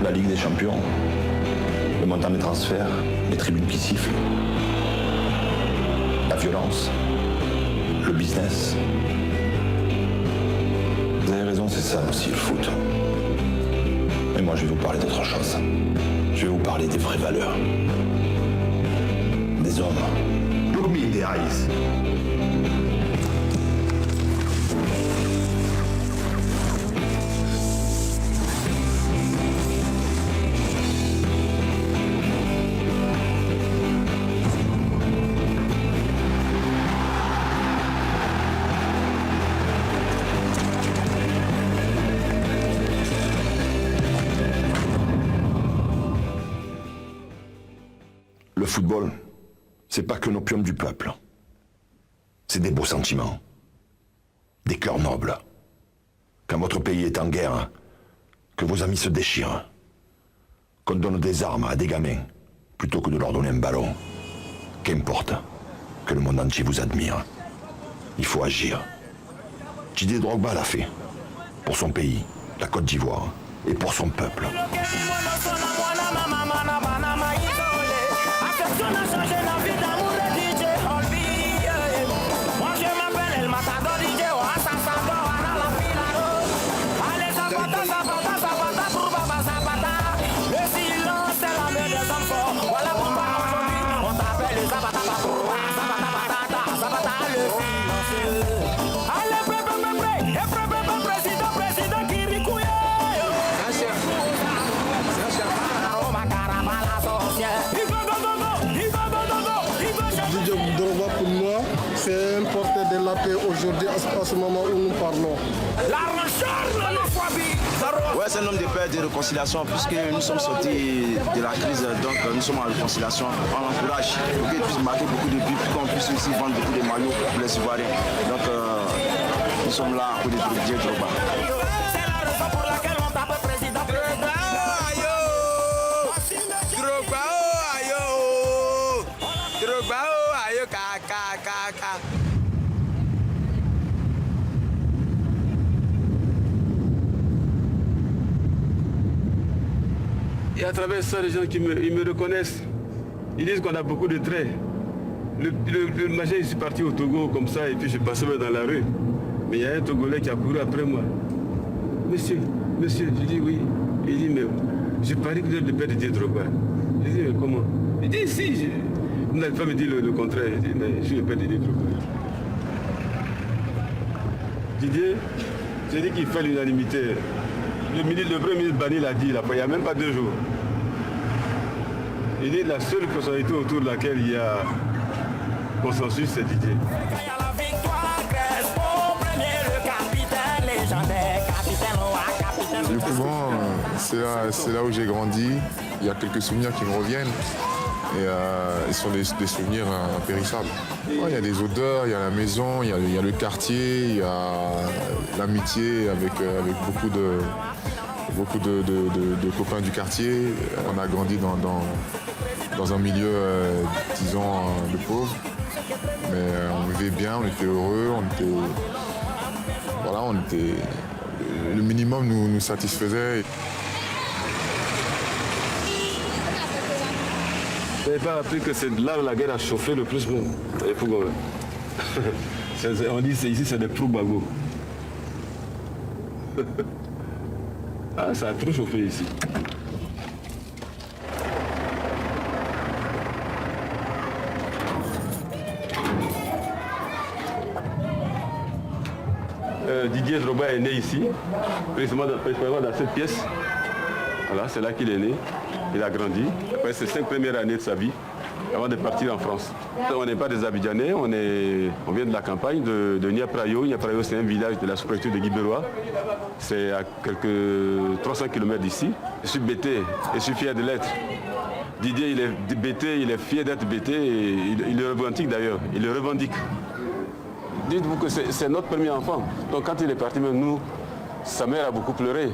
la Ligue des Champions, le montant des transferts, les tribunes qui sifflent, la violence, le business. Vous avez raison, c'est ça aussi le foot. Mais moi je vais vous parler d'autre chose. Je vais vous parler des vraies valeurs. Des hommes. Look me in the eyes. Le football, c'est pas que l'opium du peuple. C'est des beaux sentiments, des cœurs nobles. Quand votre pays est en guerre, que vos amis se déchirent, qu'on donne des armes à des gamins plutôt que de leur donner un ballon. Qu'importe, que le monde entier vous admire. Il faut agir. Didier Drogba l'a fait. Pour son pays, la Côte d'Ivoire, et pour son peuple. C'est un porteur de la paix aujourd'hui, à ce moment où nous parlons. Ouais, c'est un homme de paix et de réconciliation, puisque nous sommes sortis de la crise, donc nous sommes en réconciliation. On encourage pour qu'il puisse marquer beaucoup de buts, pour qu'on puisse aussi vendre beaucoup de maillots pour les Ivoiriens. Donc nous sommes là pour les Didier Drogba. Et à travers ça, les gens qui me reconnaissent, ils disent qu'on a beaucoup de traits. Le matin, je suis parti au Togo comme ça et puis je passais dans la rue. Mais il y a un Togolais qui a couru après moi. Monsieur, je dis oui. Il dit, mais je parie que vous êtes le père de Didier Drogba. Je dis, mais comment? Il dit, si, vous n'allez pas me dire le contraire. Je dis, mais je suis le père de Didier Drogba. Didier, j'ai dit qu'il fait l'unanimité. Le premier ministre Bani l'a dit, il n'y a même pas 2 jours. Il dit la seule personnalité autour de laquelle il y a consensus, c'est Didier. Le plus grand, c'est là où j'ai grandi. Il y a quelques souvenirs qui me reviennent. Et ils sont des souvenirs impérissables. Ouais, il y a des odeurs, il y a la maison, il y a le quartier, il y a l'amitié avec beaucoup de copains du quartier. On a grandi dans un milieu, disons, de pauvres. Mais on vivait bien, on était heureux, le minimum nous satisfaisait. Vous n'avez pas appris que c'est là où la guerre a chauffé le plus même. On dit ici c'est des Proubago. Ah, ça a trop chauffé ici. Didier Drogba est né ici, précisément dans cette pièce. Voilà, c'est là qu'il est né. Il a grandi. Après ses 5 premières années de sa vie, avant de partir en France. On n'est pas des Abidjanais, on vient de la campagne de Niaprayo. Niaprayo, c'est un village de la sous-préfecture de Guibérois. C'est à quelques 300 km d'ici. Je suis bêté et je suis fier de l'être. Didier, il est bêté, il est fier d'être bêté et il le revendique d'ailleurs. Il le revendique. Dites-vous que c'est notre premier enfant. Donc quand il est parti, même nous, sa mère a beaucoup pleuré.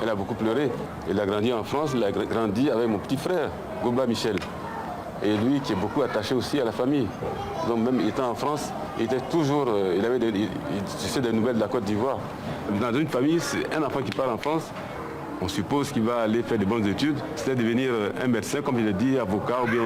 Elle a beaucoup pleuré. Il a grandi en France, il a grandi avec mon petit frère, Goba Michel. Et lui qui est beaucoup attaché aussi à la famille. Donc même étant en France, il était toujours, il avait des nouvelles de la Côte d'Ivoire. Dans une famille, c'est un enfant qui part en France, On suppose qu'il va aller faire de bonnes études, c'est devenir un médecin, comme je l'ai dit, avocat, ou bien,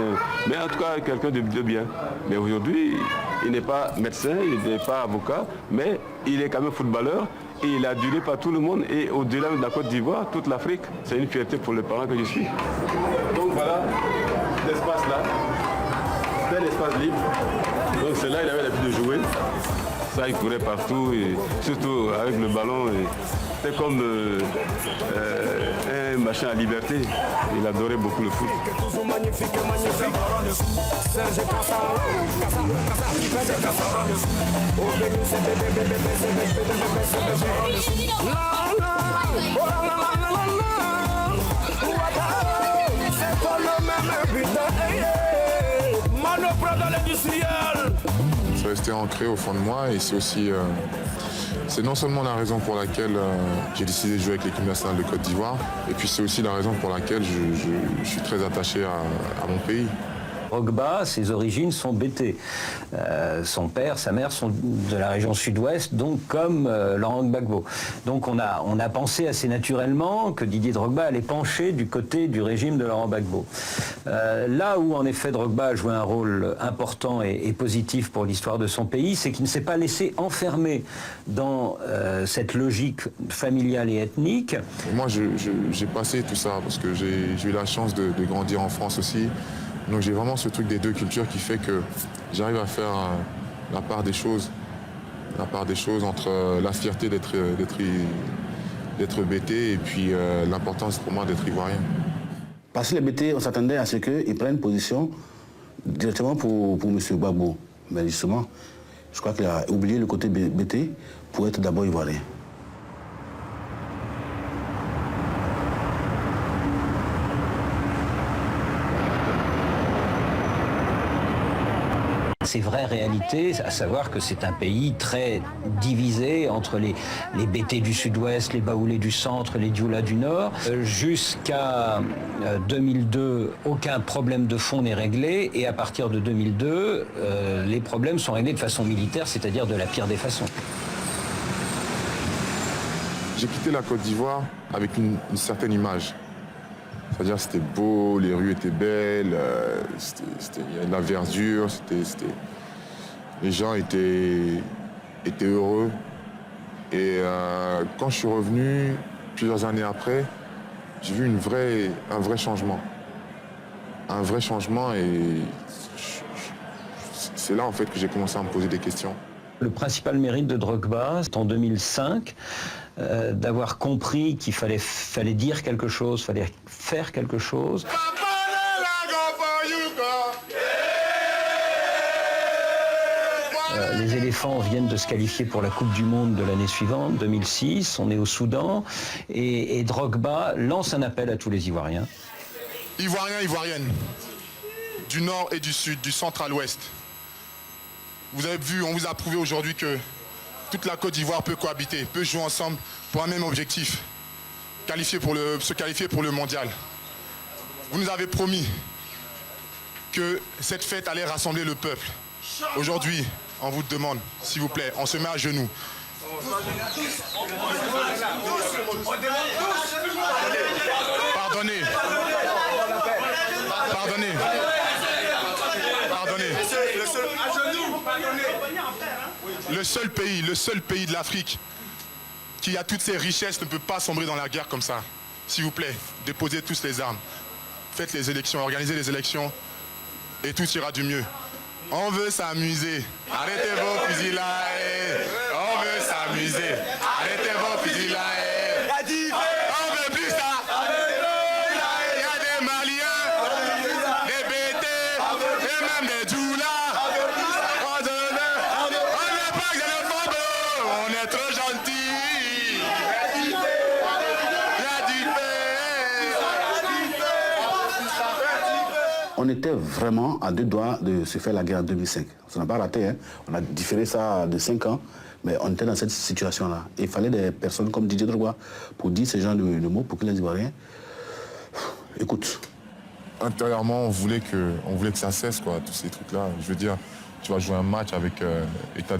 mais en tout cas quelqu'un de bien. Mais aujourd'hui, il n'est pas médecin, il n'est pas avocat, mais il est quand même footballeur. Et il est adulé par tout le monde et au-delà de la Côte d'Ivoire, toute l'Afrique. C'est une fierté pour les parents que je suis. Donc voilà, l'espace là, c'est l'espace libre. Donc c'est là il avait l'habitude de jouer. Ça, il courait partout, et surtout avec le ballon. C'était comme un machin à liberté. Il adorait beaucoup le foot. C'est resté ancré au fond de moi et c'est aussi, c'est non seulement la raison pour laquelle j'ai décidé de jouer avec l'équipe nationale de Côte d'Ivoire, et puis c'est aussi la raison pour laquelle je suis très attaché à mon pays. Drogba, ses origines sont bété. Son père, sa mère sont de la région sud-ouest, donc comme Laurent Gbagbo. Donc on a pensé assez naturellement que Didier Drogba allait pencher du côté du régime de Laurent Gbagbo. Là où en effet Drogba a joué un rôle important et positif pour l'histoire de son pays, c'est qu'il ne s'est pas laissé enfermer dans cette logique familiale et ethnique. Moi j'ai passé tout ça parce que j'ai eu la chance de grandir en France aussi. Donc j'ai vraiment ce truc des deux cultures qui fait que j'arrive à faire la part des choses entre la fierté d'être bété et puis l'importance pour moi d'être ivoirien. Parce que les BT, on s'attendait à ce qu'ils prennent position directement pour M. Gbagbo. Mais justement, je crois qu'il a oublié le côté BT pour être d'abord ivoirien. Ces vraies réalités, à savoir que c'est un pays très divisé entre les Bétés du sud-ouest, les Baoulés du centre, les Dioula du nord. Jusqu'à 2002, aucun problème de fond n'est réglé et à partir de 2002, les problèmes sont réglés de façon militaire, c'est-à-dire de la pire des façons. J'ai quitté la Côte d'Ivoire avec une certaine image. C'est-à-dire c'était beau, les rues étaient belles, il y avait de la verdure, les gens étaient heureux. Et quand je suis revenu, plusieurs années après, j'ai vu un vrai changement. Un vrai changement et c'est là en fait que j'ai commencé à me poser des questions. Le principal mérite de Drogba, c'est en 2005, d'avoir compris qu'il fallait dire quelque chose, fallait faire quelque chose. Les éléphants viennent de se qualifier pour la Coupe du Monde de l'année suivante, 2006, on est au Soudan, et Drogba lance un appel à tous les Ivoiriens. Ivoiriens, Ivoiriennes, du nord et du sud, du centre à l'ouest. Vous avez vu, on vous a prouvé aujourd'hui que toute la Côte d'Ivoire peut cohabiter, peut jouer ensemble pour un même objectif, se qualifier pour le mondial. Vous nous avez promis que cette fête allait rassembler le peuple. Aujourd'hui, on vous demande, s'il vous plaît, on se met à genoux. Pardonnez. Pardonnez. Pardonnez. Le seul pays de l'Afrique qui a toutes ses richesses ne peut pas sombrer dans la guerre comme ça. S'il vous plaît, déposez tous les armes. Faites les élections, organisez les élections et tout ira du mieux. On veut s'amuser. Arrêtez vos fusils là. On veut s'amuser. Arrêtez vos fusils là. On veut plus ça. Il y a des Maliens, des Bétés et même des Djoula. On n'est pas xénophobe, on est trop gentils. Il y a du On était vraiment à deux doigts de se faire la guerre en 2005. Ça n'a pas raté, hein. On a différé ça de 5 ans, mais on était dans cette situation-là. Il fallait des personnes comme Didier Drogba pour dire ce genre de mots, pour que les Ivoiriens écoutent. Intérieurement, on voulait que ça cesse, quoi, tous ces trucs-là. Je veux dire, tu vas jouer un match avec et t'as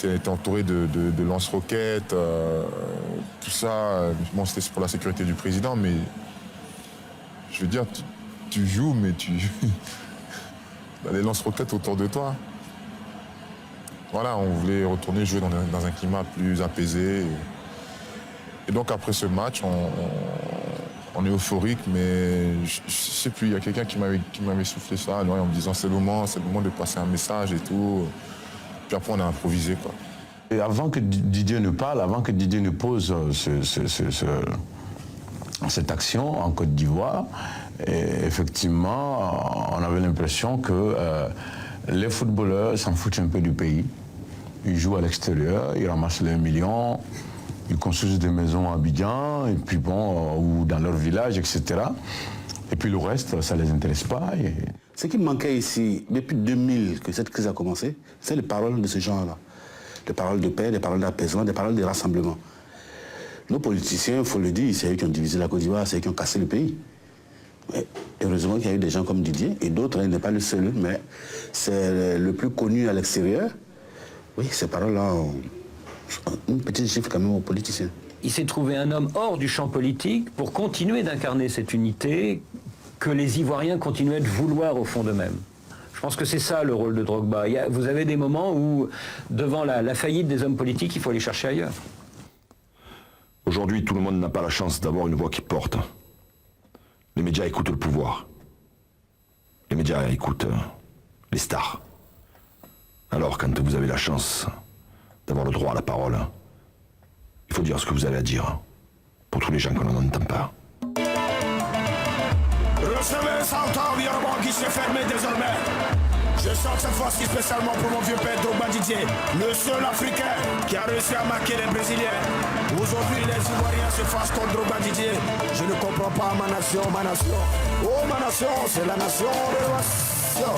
était entouré de lance-roquettes, tout ça. Bon, c'était pour la sécurité du président, mais je veux dire, tu joues, mais tu... Il y a des lance-roquettes autour de toi. Voilà, on voulait retourner jouer dans un climat plus apaisé. Et donc après ce match, on est euphorique, mais je sais plus, il y a quelqu'un qui m'avait soufflé ça en me disant c'est le moment de passer un message et tout. Puis après on a improvisé, quoi. Et avant que Didier ne parle, avant que Didier ne pose cette action en Côte d'Ivoire, effectivement, on avait l'impression que les footballeurs s'en foutent un peu du pays. Ils jouent à l'extérieur, ils ramassent les 1 million, ils construisent des maisons à Abidjan, et puis bon, ou dans leur village, etc. Et puis le reste, ça ne les intéresse pas. Ce qui manquait ici, depuis 2000 que cette crise a commencé, c'est les paroles de ce genre-là. Des paroles de paix, des paroles d'apaisement, des paroles de rassemblement. Nos politiciens, il faut le dire, c'est eux qui ont divisé la Côte d'Ivoire, c'est eux qui ont cassé le pays. Mais heureusement qu'il y a eu des gens comme Didier, et d'autres, il n'est pas le seul, mais c'est le plus connu à l'extérieur. Oui, ces paroles-là ont une petite chiffre quand même aux politiciens. Il s'est trouvé un homme hors du champ politique pour continuer d'incarner cette unité que les Ivoiriens continuaient de vouloir au fond d'eux-mêmes. Je pense que c'est ça le rôle de Drogba. Vous avez des moments où, devant la faillite des hommes politiques, il faut aller chercher ailleurs. Aujourd'hui, tout le monde n'a pas la chance d'avoir une voix qui porte. Les médias écoutent le pouvoir. Les médias écoutent les stars. Alors, quand vous avez la chance d'avoir le droit à la parole, il faut dire ce que vous avez à dire, pour tous les gens qu'on n'entend pas. Recevez Santor Yorba qui s'est fermé désormais. Je sors cette fois-ci spécialement pour mon vieux père Drogba Didier, le seul Africain qui a réussi à marquer les Brésiliens. Aujourd'hui, les Ivoiriens se fassent contre Drogba Didier. Je ne comprends pas ma nation, ma nation. Oh, ma nation, c'est la nation de la nation.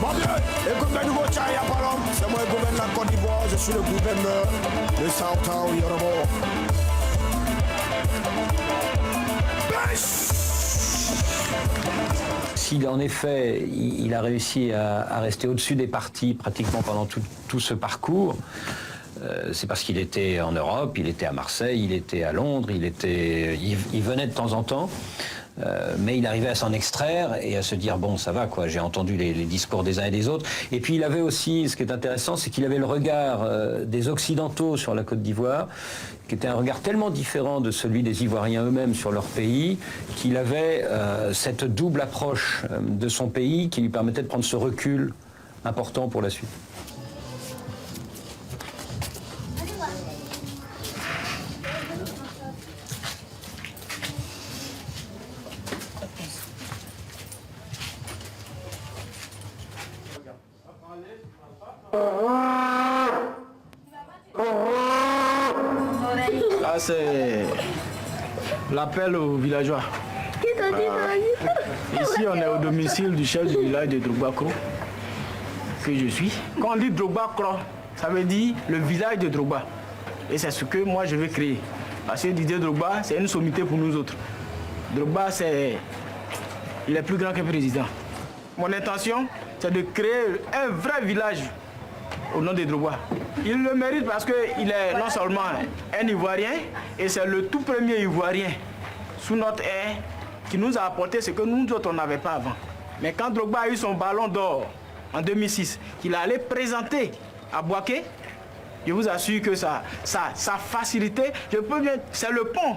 Mon Dieu, écoute le nouveau Tchaya Palom. C'est moi qui gouverne la Côte d'Ivoire. Je suis le gouverneur de Santor Yorba. Si en effet il a réussi à rester au-dessus des partis pratiquement pendant tout ce parcours, c'est parce qu'il était en Europe, il était à Marseille, il était à Londres, il venait de temps en temps, mais il arrivait à s'en extraire et à se dire bon ça va quoi, j'ai entendu les discours des uns et des autres. Et puis il avait aussi, ce qui est intéressant, c'est qu'il avait le regard des Occidentaux sur la Côte d'Ivoire, qui était un regard tellement différent de celui des Ivoiriens eux-mêmes sur leur pays, qu'il avait cette double approche de son pays qui lui permettait de prendre ce recul important pour la suite. Là, c'est l'appel aux villageois. Ici, on est au domicile du chef du village de Drogba Kro, que je suis. Quand on dit Drogba Kro, ça veut dire le village de Drogba. Et c'est ce que moi je vais créer. Parce que Didier Drogba, c'est une sommité pour nous autres. Drogba, il est plus grand que président. Mon intention, c'est de créer un vrai village au nom de Drogba. Il le mérite parce qu'il est non seulement un Ivoirien, et c'est le tout premier Ivoirien sous notre ère qui nous a apporté ce que nous autres on n'avait pas avant. Mais quand Drogba a eu son ballon d'or en 2006, qu'il allait présenter à Bouaké, je vous assure que ça facilité, c'est le pont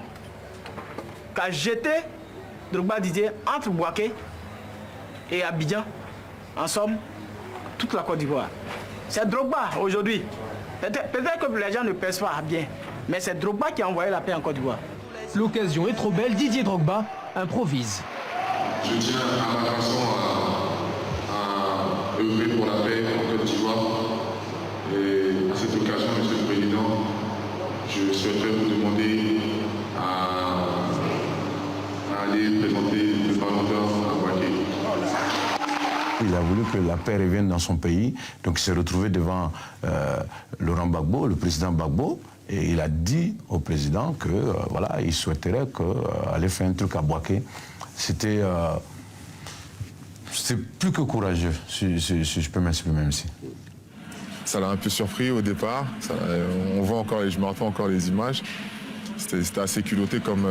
qu'a jeté Drogba Didier entre Bouaké et Abidjan, en somme, toute la Côte d'Ivoire. C'est Drogba aujourd'hui. Peut-être que les gens ne pèsent pas bien, mais c'est Drogba qui a envoyé la paix en Côte d'Ivoire. L'occasion est trop belle, Didier Drogba improvise. Je tiens à ma façon à œuvrer pour la paix en Côte d'Ivoire. Et à cette occasion, Monsieur le Président, je souhaiterais vous demander à aller présenter le ballon d'or à Bouaké. Il a voulu que la paix revienne dans son pays, donc il s'est retrouvé devant Laurent Gbagbo, le président Gbagbo, et il a dit au président que voilà, il souhaiterait aller faire un truc à Bouaké. C'était plus que courageux, si je peux m'exprimer ainsi. Ça l'a un peu surpris au départ. On voit encore, je me rappelle encore les images. C'était assez culotté comme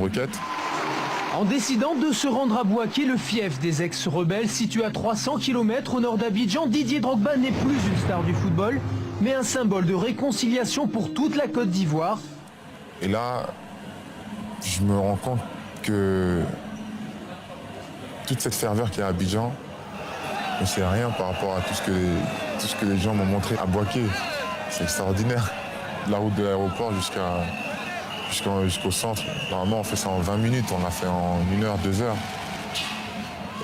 requête. En décidant de se rendre à Bouaké, le fief des ex-rebelles, situé à 300 km au nord d'Abidjan, Didier Drogba n'est plus une star du football, mais un symbole de réconciliation pour toute la Côte d'Ivoire. Et là, je me rends compte que toute cette ferveur qu'il y a à Abidjan, c'est rien par rapport à tout ce que les gens m'ont montré à Bouaké. C'est extraordinaire. La route de l'aéroport jusqu'au centre, normalement on fait ça en 20 minutes, on l'a fait en 1 heure, 2 heures.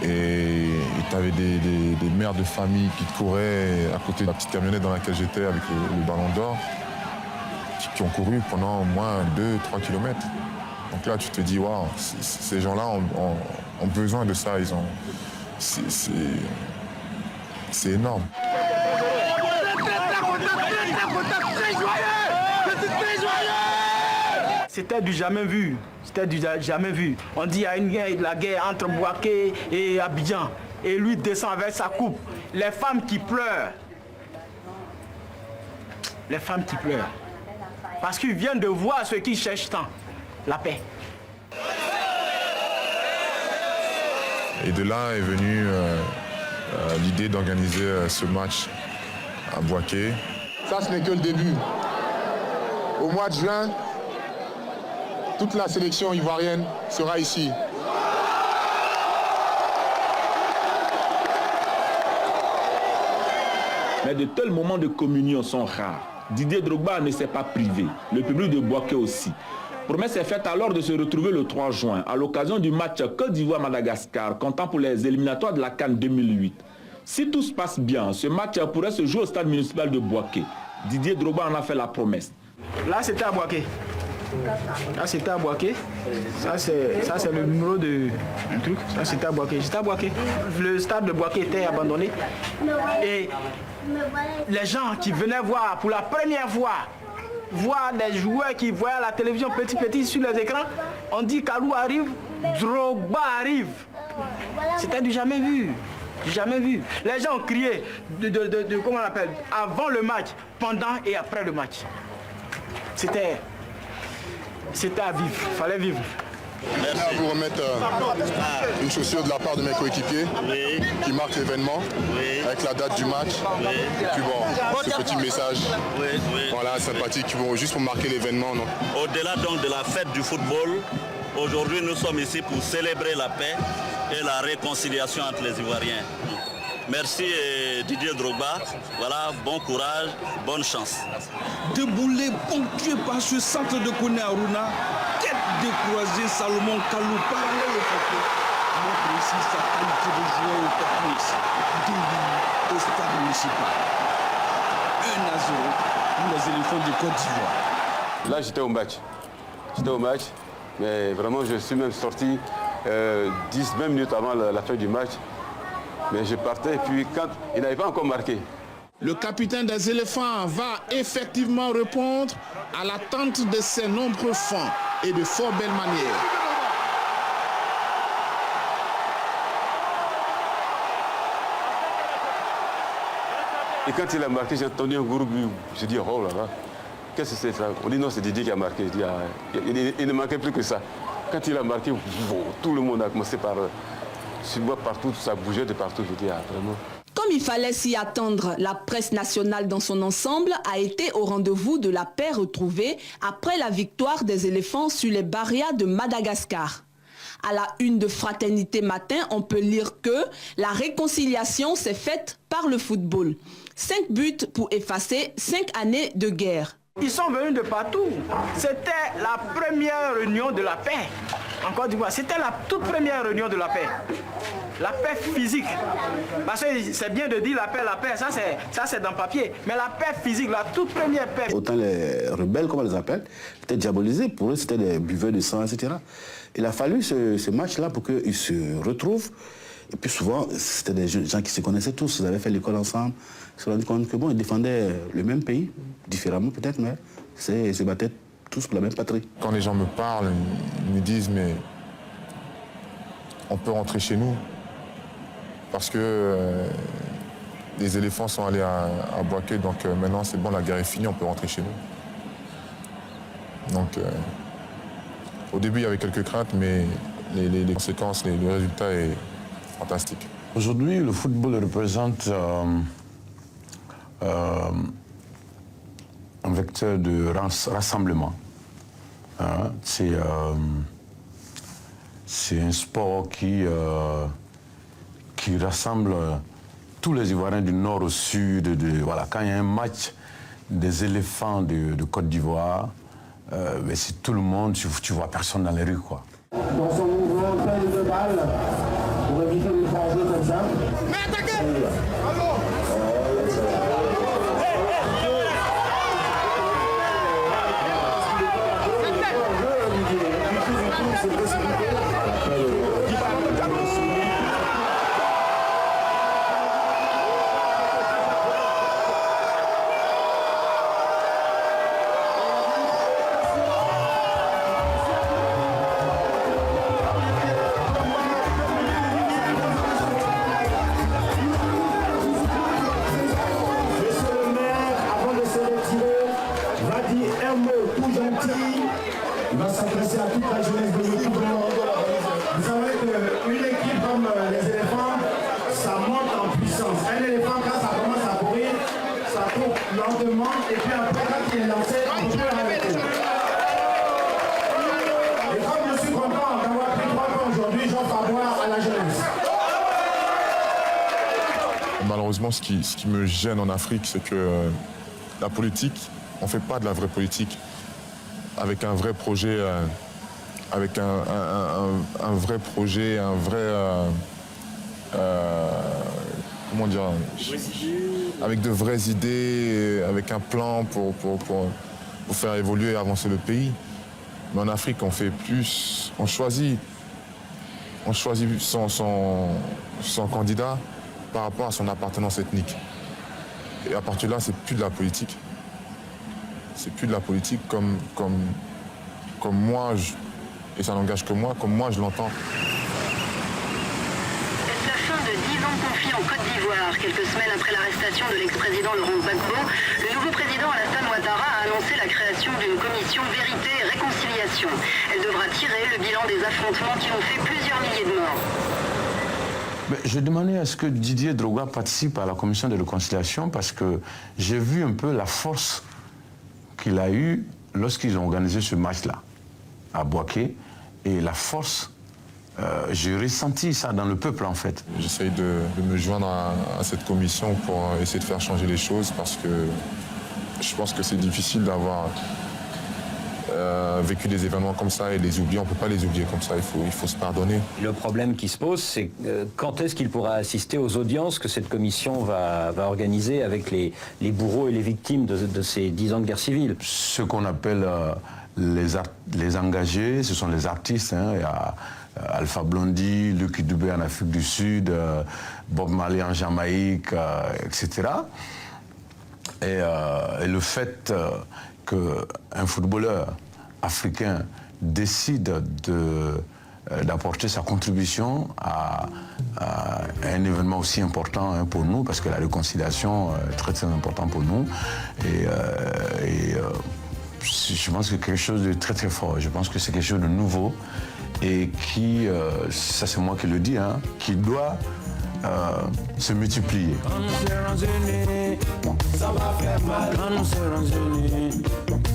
Et tu avais des mères de famille qui couraient à côté de la petite camionnette dans laquelle j'étais avec le ballon d'or, qui ont couru pendant au moins 2-3 km. Donc là tu te dis, waouh, ces gens-là ont besoin de ça, c'est énorme. C'était du jamais vu. C'était du jamais vu. On dit qu'il y a la guerre entre Bouaké et Abidjan. Et lui descend avec sa coupe. Les femmes qui pleurent. Les femmes qui pleurent. Parce qu'ils viennent de voir ce qu'ils cherchent tant. La paix. Et de là est venue l'idée d'organiser ce match à Bouaké. Ça, ce n'est que le début. Au mois de juin, toute la sélection ivoirienne sera ici. Mais de tels moments de communion sont rares. Didier Drogba ne s'est pas privé, le public de Bouaké aussi. Promesse est faite alors de se retrouver le 3 juin à l'occasion du match Côte d'Ivoire-Madagascar, comptant pour les éliminatoires de la CAN 2008. Si tout se passe bien, ce match pourrait se jouer au stade municipal de Bouaké. Didier Drogba en a fait la promesse. Là, c'était à Bouaké. Là, c'était à Bouaké. Ça, c'est le numéro de truc. Ça, c'était à Bouaké. J'étais à Bouaké. Le stade de Bouaké était abandonné. Et les gens qui venaient voir pour la première fois, voir des joueurs qui voyaient à la télévision petit sur les écrans, on dit Kalou arrive, Drogba arrive. C'était du jamais vu. Jamais vu. Les gens ont crié comment on appelle, avant le match, pendant et après le match. C'était à vivre, il fallait vivre. Merci. Je vais vous remettre une chaussure de la part de mes coéquipiers qui marque l'événement avec la date du match. Et puis bon, ce petit message, voilà, sympathique, juste pour marquer l'événement. Au-delà donc de la fête du football, aujourd'hui nous sommes ici pour célébrer la paix et la réconciliation entre les Ivoiriens. Merci Didier Drogba. Voilà, bon courage, bonne chance. Déboulé, ponctué par ce centre de Koné Aruna, tête découragée, Salomon Kalou, parallèle au photo, montre ici sa qualité de joueur au technique, digne au stade municipal. 1-0 pour les éléphants de Côte d'Ivoire. Là, j'étais au match. Mais vraiment, je suis même sorti 10-20 minutes avant la fin du match. Mais je partais et puis quand il n'avait pas encore marqué. Le capitaine des éléphants va effectivement répondre à l'attente de ses nombreux fans et de fort belles manières. Et quand il a marqué, j'ai entendu un gros bruit. J'ai dit, oh là là, qu'est-ce que c'est ça? On dit, non, c'est Didier qui a marqué. Je dis, ah, il ne manquait plus que ça. Quand il a marqué, tout le monde a commencé par... Je vois partout, ça bougeait de partout. Je dis, ah, vraiment. Comme il fallait s'y attendre, la presse nationale dans son ensemble a été au rendez-vous de la paix retrouvée après la victoire des éléphants sur les Barias de Madagascar. À la une de Fraternité Matin, on peut lire que la réconciliation s'est faite par le football. 5 buts pour effacer 5 années de guerre. Ils sont venus de partout. C'était la première réunion de la paix en Côte d'Ivoire. C'était la toute première réunion de la paix. La paix physique. Parce que c'est bien de dire la paix, ça c'est dans le papier. Mais la paix physique, la toute première paix. Autant les rebelles, comme on les appelle, étaient diabolisés. Pour eux, c'était des buveurs de sang, etc. Il a fallu ce match-là pour qu'ils se retrouvent. Et puis souvent, c'était des gens qui se connaissaient tous. Ils avaient fait l'école ensemble. Ils se sont rendus compte que bon, ils défendaient le même pays, différemment peut-être, mais ils se battaient tous pour la même patrie. Quand les gens me parlent, ils me disent, mais on peut rentrer chez nous. Parce que Les éléphants sont allés à Bouaké, donc maintenant c'est bon, la guerre est finie, on peut rentrer chez nous. Donc au début il y avait quelques craintes, mais les conséquences, le résultat est fantastique. Aujourd'hui, le football représente un vecteur de rassemblement. Hein? C'est un sport qui rassemble tous les Ivoiriens du nord au sud. Voilà, quand il y a un match des éléphants de Côte d'Ivoire, c'est tout le monde, tu vois personne dans les rues, quoi. Dans son mouvement, peine de balle, pour éviter les forger comme ça. Mais attaquez! Il va s'adresser à toute la jeunesse de l'équipe. Vous savez qu'une équipe comme les éléphants, ça monte en puissance. Un éléphant, quand ça commence à courir, ça court lentement et puis après, quand il est lancé, on peut l'arrêter. Et comme je suis content d'avoir pris 3 points aujourd'hui, j'offre à boire à la jeunesse. Malheureusement, ce qui me gêne en Afrique, c'est que la politique, on ne fait pas de la vraie politique. Avec un vrai projet, avec un vrai projet, un vrai... comment dire, avec de vraies idées, avec un plan pour faire évoluer et avancer le pays. Mais en Afrique, on fait plus... On choisit son candidat par rapport à son appartenance ethnique. Et à partir de là, c'est plus de la politique. C'est plus de la politique comme moi, et ça n'engage que moi, comme moi je l'entends. C'est la fin de 10 ans de conflit en Côte d'Ivoire. Quelques semaines après l'arrestation de l'ex-président Laurent Gbagbo, le nouveau président Alassane Ouattara a annoncé la création d'une commission vérité et réconciliation. Elle devra tirer le bilan des affrontements qui ont fait plusieurs milliers de morts. Je demandais à ce que Didier Drogba participe à la commission de réconciliation parce que j'ai vu un peu la force qu'il a eu lorsqu'ils ont organisé ce match-là, à Bouaké, et la force, j'ai ressenti ça dans le peuple en fait. J'essaye de me joindre à cette commission pour essayer de faire changer les choses parce que je pense que c'est difficile d'avoir vécu des événements comme ça et les oublier. On ne peut pas les oublier comme ça, il faut se pardonner. Le problème qui se pose, c'est quand est-ce qu'il pourra assister aux audiences que cette commission va organiser avec les bourreaux et les victimes de ces 10 ans de guerre civile. Ce qu'on appelle les engagés, ce sont les artistes. Hein. Il y a Alpha Blondy, Lucky Dubé en Afrique du Sud, Bob Marley en Jamaïque, etc. Et le fait qu'un footballeur africain décide d'apporter sa contribution à un événement aussi important hein, pour nous, parce que la réconciliation est très très important pour nous. Et je pense que c'est quelque chose de très très fort. Je pense que c'est quelque chose de nouveau et qui, ça c'est moi qui le dis, hein, qui doit se multiplier. Quand nous serons unis, ça va faire mal. Quand nous serons unis,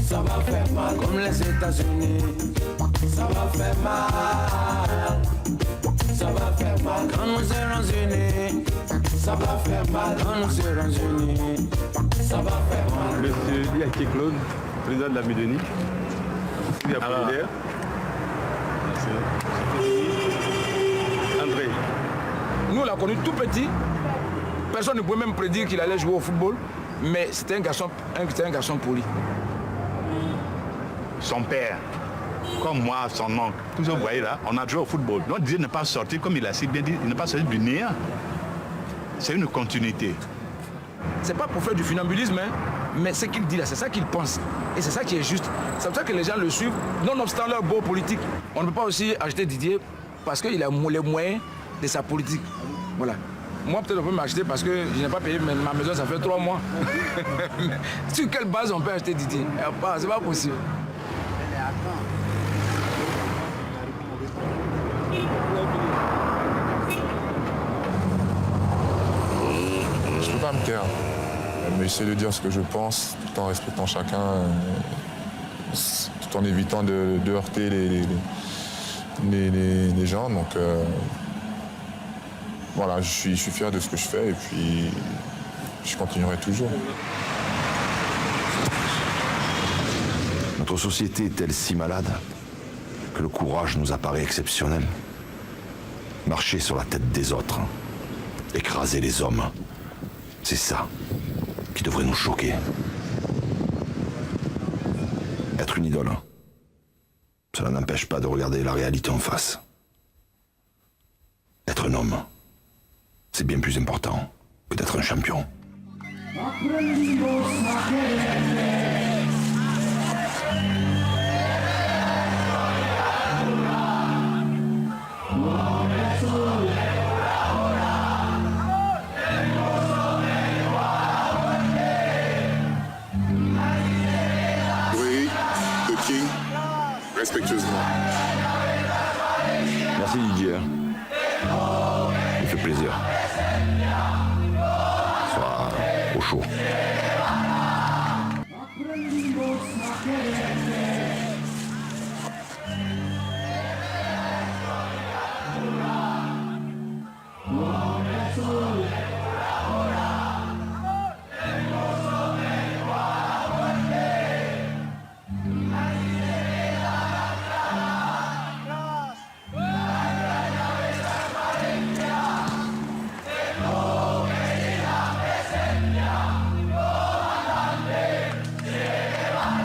ça va faire mal. Comme les États-Unis, ça va faire mal. Ça va faire mal. Quand nous serons unis, ça va faire mal. Quand nous serons unis, ça va faire mal. Monsieur Yaké Claude, président de la Médonique, Sylvia Apollinaire. André. Nous, on l'a connu tout petit. Personne ne pouvait même prédire qu'il allait jouer au football. Mais c'était un garçon poli. Son père, comme moi, son oncle, tout ce que vous voyez là, on a joué au football. Donc Didier n'est pas sorti, comme il a si bien dit, il n'est pas sorti du néant. C'est une continuité. C'est pas pour faire du funambulisme, hein, mais ce qu'il dit là, c'est ça qu'il pense. Et c'est ça qui est juste. C'est pour ça que les gens le suivent, nonobstant leur beau politique. On ne peut pas aussi acheter Didier parce qu'il a les moyens de sa politique. Voilà. moi peut-être on peut m'acheter parce que je n'ai pas payé ma maison, ça fait 3 mois. Sur quelle base on peut acheter Didier? C'est pas possible. Je peux pas me taire, mais j'essaie de dire ce que je pense, tout en respectant chacun, tout en évitant de heurter les gens. Donc voilà, je suis fier de ce que je fais et puis je continuerai toujours. Notre société est-elle si malade que le courage nous apparaît exceptionnel? Marcher sur la tête des autres, écraser les hommes, c'est ça qui devrait nous choquer. Être une idole, cela n'empêche pas de regarder la réalité en face. Être un homme, c'est bien plus important que d'être un champion. Oui, The King, respectueusement. Merci Didier. Il fait plaisir. Sois au chaud.